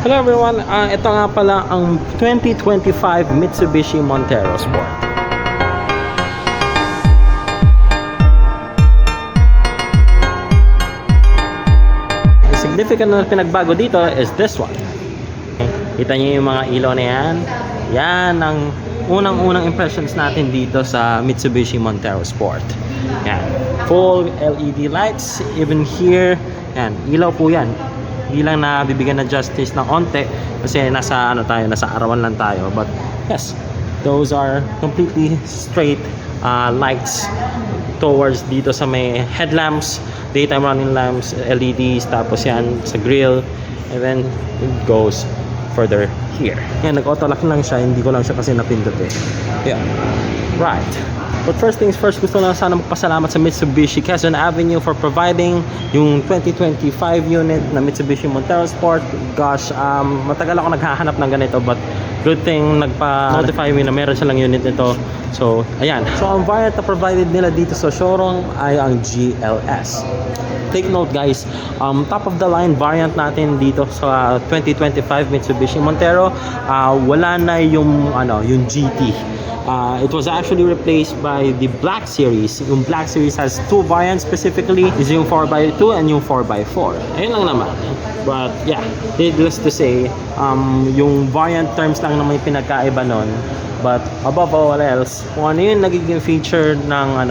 Hello everyone, ito nga pala ang 2025 Mitsubishi Montero Sport. The significant na pinagbago dito is this one. Kita niyo yung mga ilaw na yan. Yan ang unang-unang impressions natin dito sa Mitsubishi Montero Sport. Yan, full LED lights, even here. Yan, ilaw po yan. Hindi lang na bibigyan ng justice ng onte kasi nasa nasa arawan lang tayo, but yes, those are completely straight lights towards dito sa may headlamps, daytime running lamps, LEDs, tapos yan sa grill, and then it goes further here. Yan, nag-auto lock lang siya, hindi ko lang siya kasi napindot eh. Yeah, right. But first things first, gusto lang sana magpasalamat sa Mitsubishi Quezon Avenue for providing yung 2025 unit na Mitsubishi Montero Sport. Gosh, matagal ako naghahanap ng ganito, but good thing nagpa-notify me na meron silang unit nito. So, ayan. So, ang variant na provided nila dito sa showroom ay ang GLS. Take note guys, top of the line variant natin dito sa 2025 Mitsubishi Montero, wala na yung GT. It was actually replaced by the Black Series. Yung Black Series has two variants specifically, is yung 4x2 and yung 4x4. Ayun lang naman. But yeah, needless to say, yung variant terms lang naman yung pinagkaiba nun. But above all else, kung ano yung nagiging feature ng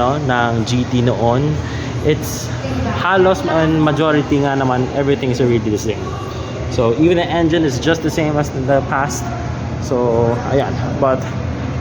GT noon, it's halos and majority nga naman, everything is really the same. So even the engine is just the same as in the past. So ayan, but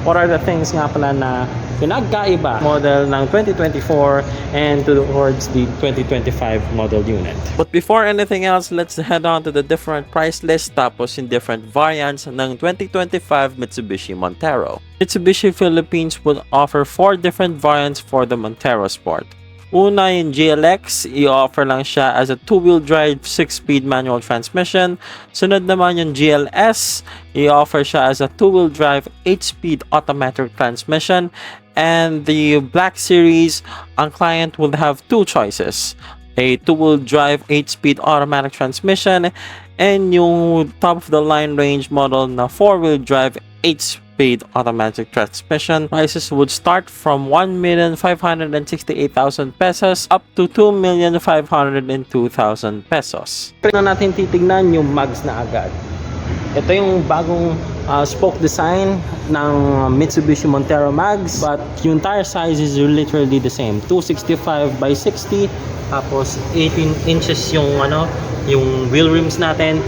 what are the things nga pala na pinagkaiba model ng 2024 and towards the 2025 model unit? But before anything else, let's head on to the different price list tapos in different variants ng 2025 Mitsubishi Montero. Mitsubishi Philippines will offer 4 different variants for the Montero Sport. Una, yung GLX, i-offer lang siya as a 2-wheel drive 6-speed manual transmission. Sunod naman yung GLS, i-offer siya as a 2-wheel drive 8-speed automatic transmission. And the Black Series, ang client will have 2 choices. A 2-wheel drive 8-speed automatic transmission and yung top-of-the-line range model na 4-wheel drive 8-speed automatic transmission. Prices would start from 1,568,000 pesos up to 2,502,000 pesos. Pero natin titignan yung mags na agad. Ito yung bagong spoke design ng Mitsubishi Montero mags, but yung tire size is literally the same, 265 by 60, tapos 18 inches yung wheel rims natin.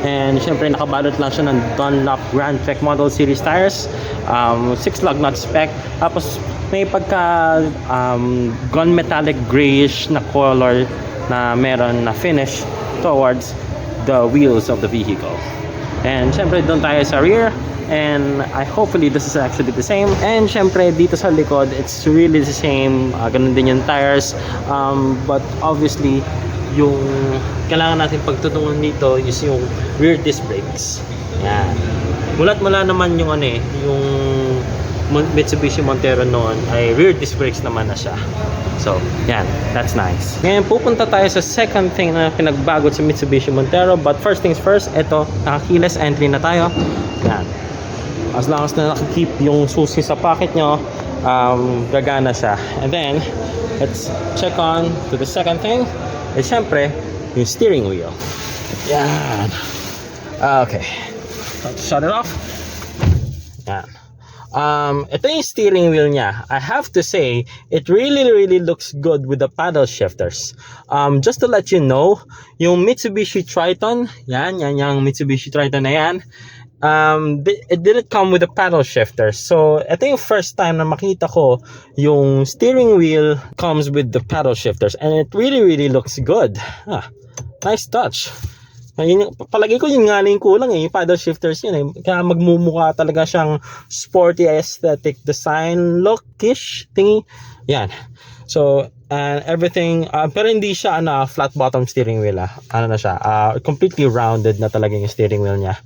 And syempre nakabalot lang siya ng Dunlop Grand Trek Model Series tires, 6 lug nut spec, tapos may pagka gunmetallic grayish na color na meron na finish towards the wheels of the vehicle. And syempre doon tayo sa rear, and hopefully this is actually the same. And syempre dito sa likod, it's really the same, ganun din yung tires, but obviously yung kailangan natin pagtutungan dito is yung rear disc brakes. Yan. Mulat-mula naman yung yung Mitsubishi Montero noon ay rear disc brakes naman na siya. So, yan. That's nice. Ngayon, pupunta tayo sa second thing na pinagbago sa Mitsubishi Montero. But first things first, ito, naka-keyless entry na tayo. Yan. As long as na nakikip yung susi sa pocket nyo, gagana siya. And then, let's check on to the second thing. Eh, syempre, yung steering wheel. Yan. Okay. Shut it off. Yan. Ito yung steering wheel niya. I have to say, it really looks good with the paddle shifters. Just to let you know, yung Mitsubishi Triton, yan yung Mitsubishi Triton na yan, it didn't come with a paddle shifter. So, ito yung first time na makita ko yung steering wheel comes with the paddle shifters, and it really looks good. Nice touch. Palagi ko yung ngaling kulang yung paddle shifters yun kaya magmumukha talaga siyang sporty aesthetic design lookish thingy. Yan. So, and everything, pero hindi siya flat bottom steering wheel. Na siya, completely rounded na talaga yung steering wheel niya.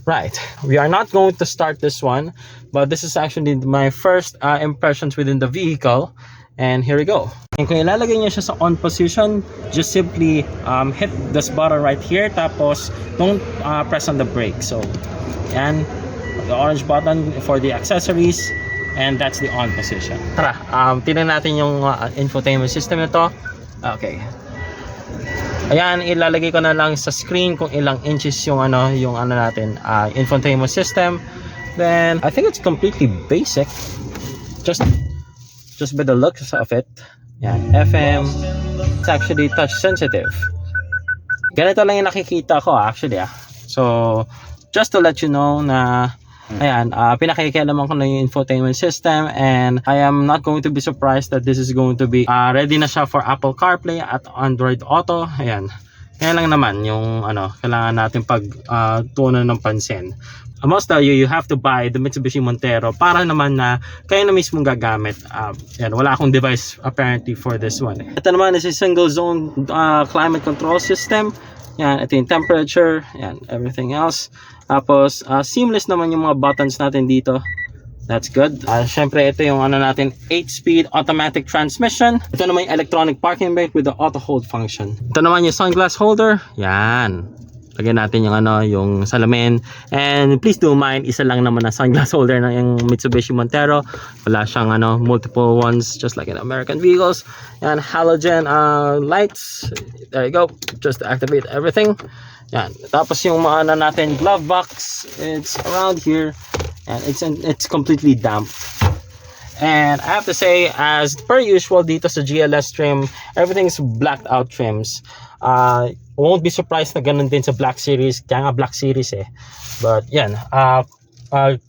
Right, we are not going to start this one, but this is actually my first impressions within the vehicle. And here we go. And kung ilalagay niyo siya sa on position, just simply hit this button right here, tapos don't press on the brake. So yan, the orange button for the accessories, and that's the on position. Tara, tingnan natin yung infotainment system nito. Okay. Ayan, ilalagay ko na lang sa screen kung ilang inches yung natin infotainment system. Then I think it's completely basic, just by the looks of it. Yan, FM. It's actually touch sensitive. Ganito lang yung nakikita ko actually. So just to let you know na ayan, pinakikialaman ko na yung infotainment system, and I am not going to be surprised that this is going to be ready na siya for Apple CarPlay at Android Auto. Ayan. Kaya lang naman yung kailangan natin tuunan ng pansin. I must tell you, you have to buy the Mitsubishi Montero para naman na kayo na mismong gagamit. Yan, wala akong device apparently for this one. Ito naman is a single zone climate control system. Yan, ito yung temperature, yan, everything else. Tapos seamless naman yung mga buttons natin dito. That's good. Syempre ito yung natin 8-speed automatic transmission. Ito naman yung electronic parking brake with the auto hold function. Ito naman yung sunglass holder. Yan. Lagyan natin yung yung salamin. And please do mind, isa lang naman na sunglass holder na yung Mitsubishi Montero. Wala siyang multiple ones just like in American vehicles. And halogen lights. There you go. Just to activate everything. Yan. Tapos yung natin glove box, it's around here, and it's completely damp. And I have to say, as per usual dito sa GLS trim, everything's blacked out trims. Won't be surprised na ganun din sa Black Series, kaya nga Black Series But yan,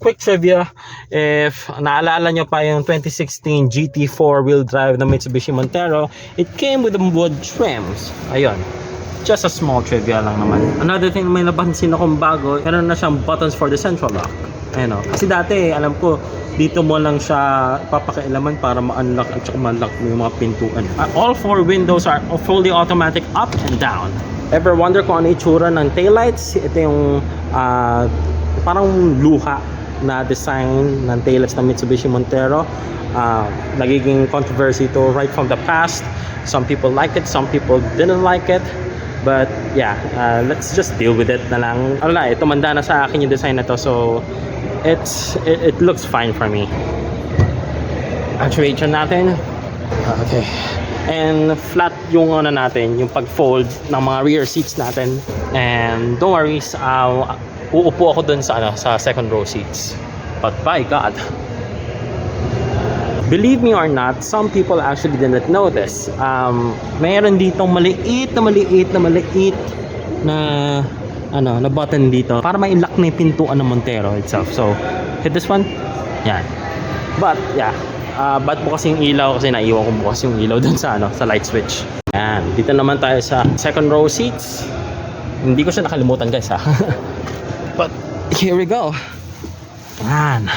quick trivia, if naalala nyo pa yung 2016 GT4 wheel drive na Mitsubishi Montero, it came with the wood trims. Ayun. Just a small trivia lang naman. Another thing may napansin akong bago, meron na siyang buttons for the central lock. Ayun, kasi dati alam ko dito mo lang siya papakialaman para ma-unlock at saka ma-lock mo yung mga pintuan. All 4 windows are fully automatic up and down. Ever wonder kung ano itsura ng taillights? Ito yung parang luha na design ng taillights ng Mitsubishi Montero. Nagiging controversy to right from the past. Some people liked it, some people didn't like it. But yeah, let's just deal with it na lang. Tumanda na sa akin yung design na to, so it looks fine for me. Actuation natin. Okay. And flat yung natin, yung pag-fold ng mga rear seats natin. And don't worry, uupo ako dun sa second row seats. But by God, believe me or not, some people actually didn't know this. Mayroon ditong maliit na button dito para ma-lock na yung pintuan ng Montero itself. So, hit this one. Yan. But, yeah. Ba't bukas yung ilaw? Kasi naiwan ko bukas yung ilaw dun sa light switch. Yan. Dito naman tayo sa second row seats. Hindi ko siya nakalimutan, guys, But, here we go. Yan.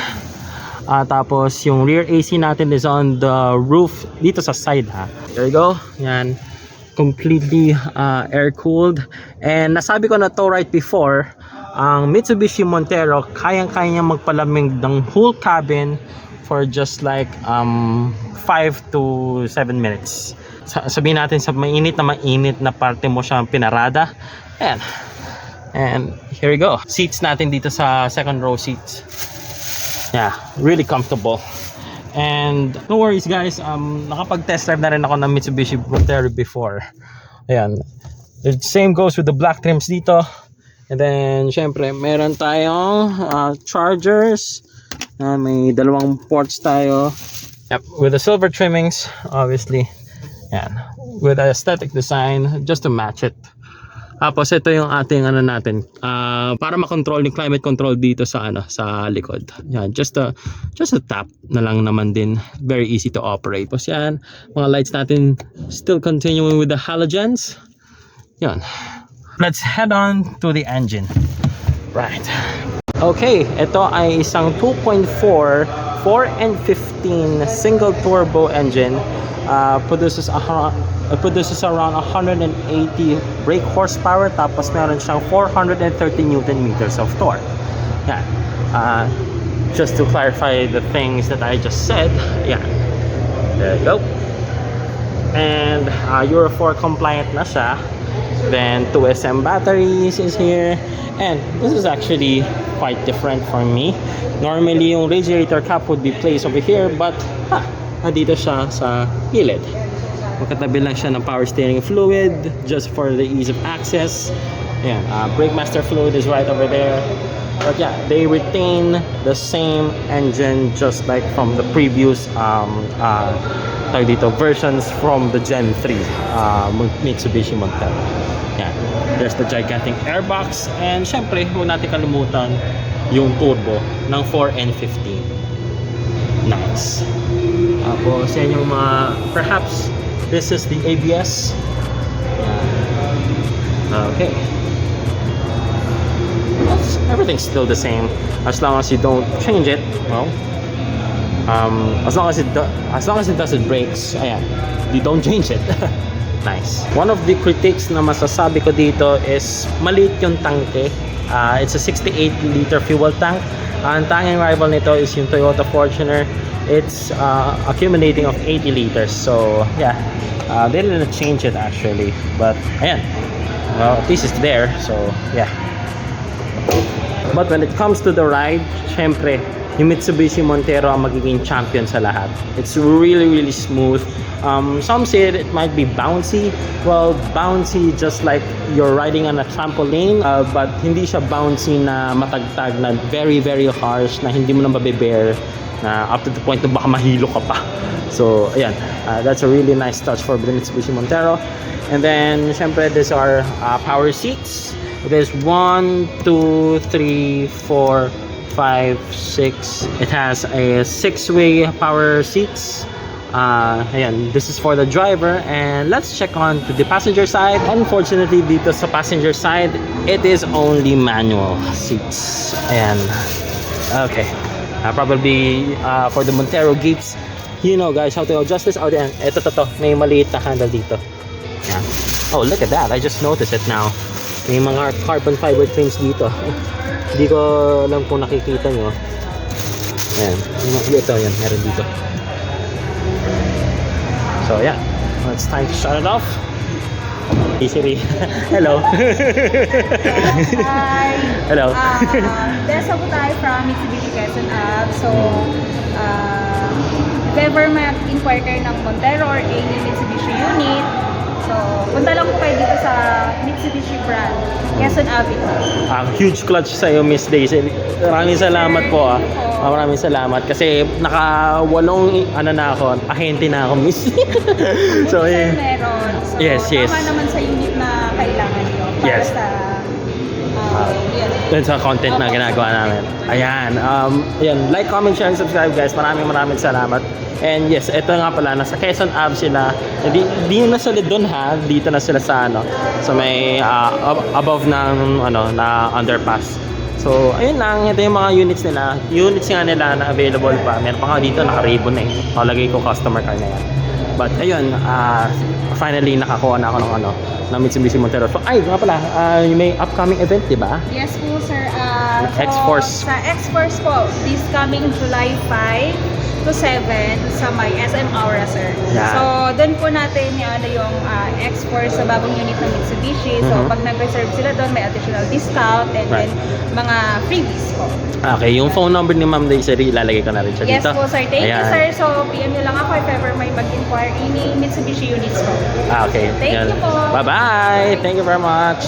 Tapos yung rear AC natin is on the roof dito sa side There you go. Yan. Completely air cooled. And nasabi ko na to right before, ang Mitsubishi Montero kayang-kaya niya magpalamig ng whole cabin for just like 5 to 7 minutes. Sabihin natin sa mainit na parte mo siyang pinarada. Ayan. And here we go. Seats natin dito sa second row seats. Yeah, really comfortable. And no worries guys, nakapag-test drive na rin ako ng Mitsubishi Montero before. Ayan. The same goes with the black trims dito. And then syempre meron tayong chargers. May dalawang ports tayo. Yep, with the silver trimmings, obviously. Yan. With aesthetic design, just to match it. Tapos ito yung ating natin, para makontrol yung climate control dito sa sa likod. Yan, just a tap na lang naman din. Very easy to operate. Tapos yan, mga lights natin still continuing with the halogens. Yan. Let's head on to the engine. Right. Okay, ito ay isang 2.4 4N15 single turbo engine. Produces around 180 brake horsepower, tapos meron siyang 430 Newton meters of torque. Yeah. Just to clarify the things that I just said, yeah. There you go. And Euro 4 compliant na siya. Then 2SM batteries is here. And this is actually quite different for me. Normally, yung radiator cap would be placed over here, but nandito siya sa gilid. Magkatabi lang siya ng power steering fluid just for the ease of access. Ayan, brake master fluid is right over there. But yeah, they retain the same engine just like from the previous versions from the Gen 3 Mitsubishi Montero. Yeah, there's the gigantic airbox, and syempre huwag natin kalimutan yung turbo ng 4N15. Nice. Tapos yan yung mga, perhaps this is the ABS. Yeah. Okay. Everything's still the same as long as you don't change it. Well, as long as it does it brakes, ayan, you don't change it. Nice. One of the critiques na masasabi ko dito is maliit yung tangke. It's a 68-liter fuel tank. Ang tanging rival nito is yung Toyota Fortuner. It's accumulating of 80 liters. So yeah, they didn't change it actually. But ayan, well, at least it's there. So yeah. But when it comes to the ride, syempre, yung Mitsubishi Montero ang magiging champion sa lahat. It's really, really smooth. Some say it might be bouncy. Well, bouncy just like you're riding on a trampoline, but hindi siya bouncy na matagtag, na very, very harsh, na hindi mo na mabe-bear, na up to the point na baka mahilo ka pa. So, ayan. That's a really nice touch for the Mitsubishi Montero. And then, syempre, these are power seats. There's 1, 2, 3, 4, 5, 6. It has a 6-way power seats. Ayan, this is for the driver. And let's check on to the passenger side. Unfortunately, dito sa passenger side, it is only manual seats. Ayan. Okay. Probably for the Montero geeks, you know guys how to adjust this. Oh, then, ito. May maliit na handle dito. Ayan. Oh, look at that. I just noticed it now. May mga carbon fiber trims dito. Hindi ko alam kung nakikita nyo. Ayan. Ito, yan. Meron dito. So, yeah. Well, it's time to shut it off. Hey, Siri. Hello. Hi. Hello. Desa po tayo from Mitsubishi Quezon Ave. So, if ever mag-inquire kayo ng Montero or any Mitsubishi unit, so, punta lang po kayo dito sa Mitsubishi brand, Quezon Avenue. Huge clutch sa iyo, Miss Daisy. Maraming salamat po. Maraming salamat kasi naka-8 na ako, ahente na ako, Miss. So, Meron. So, yes. Tama naman sa unit na kailangan nyo. Para Yes. sa dun sa content na ginagawa namin. Ayan. Ayan. Like, comment, share, and subscribe guys. Maraming salamat. And yes, ito nga pala, nasa Quezon Ave sila. Di na sila doon ha. Dito na sila sa sa may above ng na underpass. So, ayun lang. Ito yung mga units nila. Units nga nila na available pa. Meron pa nga dito, naka-ribbon eh. Nakalagay ko customer car na yan. But ayun, finally nakakuha na ako ng Mitsubishi Montero. So, ay, nga pala, may upcoming event, di ba? Yes po, sir. X-Force. Sa X-Force po, this coming July 5 to 7 sa may SM Aura, sir. Yeah. So, doon po natin yung X-Force sa bagong unit ng Mitsubishi. So, pag nag-reserve sila doon, may additional discount and then mga freebies po. Okay, yung phone number ni Ma'am Daisy, ilalagay ko na rin siya Yes dito. po, sir. Thank you, Ayan. sir. So, PM nyo lang ako if ever may mag-inquire any Mitsubishi units po. Okay. Thank you po. Bye-bye. Thank you very much.